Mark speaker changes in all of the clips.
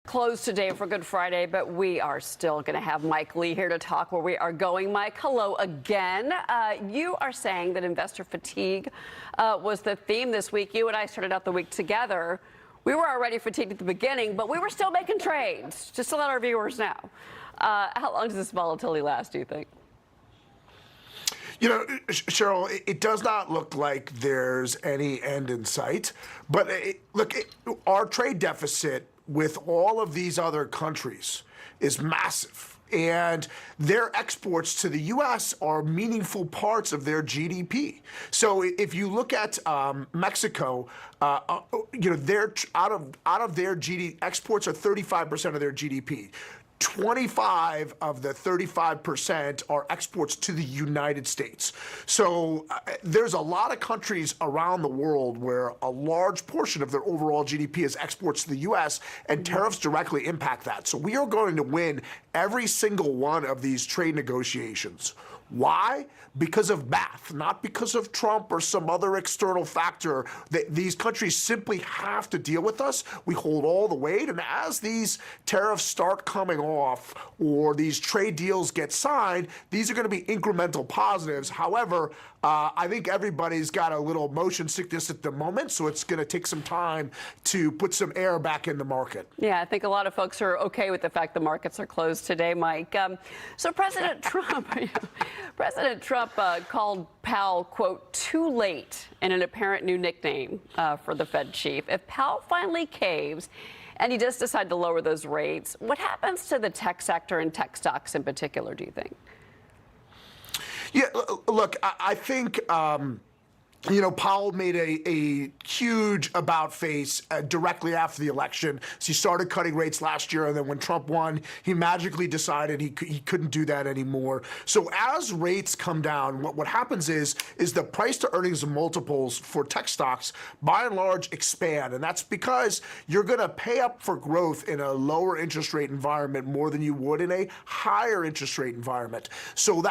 Speaker 1: closed today for Good Friday, but we are still going to have Mike Lee here to talk where we are going. Mike, hello again. You are saying that investor fatigue was the theme this week. You and I started out the week together. We were already fatigued at the beginning, but we were still making trades, just to let our viewers know. How long does this volatility last, do you think?
Speaker 2: You know, Cheryl, it does not look like there's any end in sight. But our trade deficit with all of these other countries is massive. And their exports to the U.S. are meaningful parts of their GDP. So if you look at Mexico, you know, they're out of their GDP, exports are 35% of their GDP. 25 of the 35% are exports to the United States. So there's a lot of countries around the world where a large portion of their overall GDP is exports to the U.S., and tariffs directly impact that. So we are going to win every single one of these trade negotiations. Why? Because of math, not because of Trump or some other external factor. These countries simply have to deal with us. We hold all the weight, and as these tariffs start coming off or these trade deals get signed, these are going to be incremental positives. However, I think everybody's got a little motion sickness at the moment, so it's going to take some time to put some air back in the market.
Speaker 1: Yeah, I think a lot of folks are okay with the fact the markets are closed today, Mike. So President Trump, called Powell, quote, too late in an apparent new nickname for the Fed chief. If Powell finally caves and he does decide to lower those rates, what happens to the tech sector and tech stocks in particular, do you think?
Speaker 2: Yeah, look, I think, you know, Powell made a huge about face directly after the election. So he started cutting rates last year, and then when Trump won, he magically decided he couldn't do that anymore. So as rates come down, what happens is the price to earnings multiples for tech stocks, by and large, expand. And that's because you're going to pay up for growth in a lower interest rate environment more than you would in a higher interest rate environment. So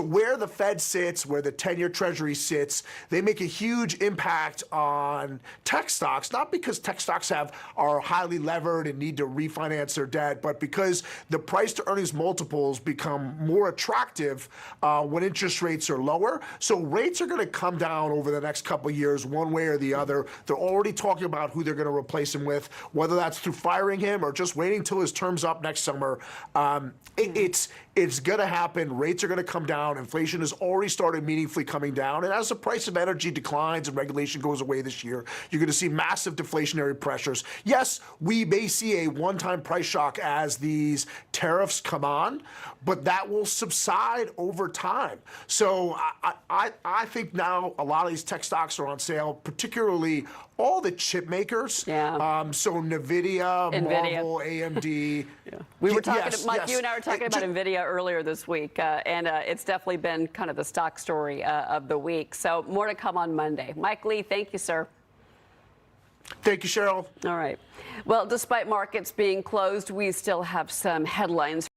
Speaker 2: where the Fed sits, where the 10-year Treasury sits, they make a huge impact on tech stocks, not because tech stocks are highly levered and need to refinance their debt, but because the price to earnings multiples become more attractive when interest rates are lower. So rates are going to come down over the next couple of years, one way or the other. They're already talking about who they're going to replace him with, whether that's through firing him or just waiting till his term's up next summer. It's going to happen. Rates are going to come down. Inflation has already started meaningfully coming down. And as the price of energy declines and regulation goes away this year, you're going to see massive deflationary pressures. Yes, we may see a one-time price shock as these tariffs come on, but that will subside over time. So I think now a lot of these tech stocks are on sale, particularly all the chip makers.
Speaker 1: Yeah.
Speaker 2: So NVIDIA, Marvel, AMD.
Speaker 1: Yeah. We were talking,
Speaker 2: yes,
Speaker 1: Mike,
Speaker 2: yes.
Speaker 1: you and I were talking about NVIDIA earlier this week, and it's definitely been kind of the stock story of the week. So more to come on Monday. Mike Lee, thank you, sir.
Speaker 2: Thank you, Cheryl.
Speaker 1: All right. Well, despite markets being closed, we still have some headlines.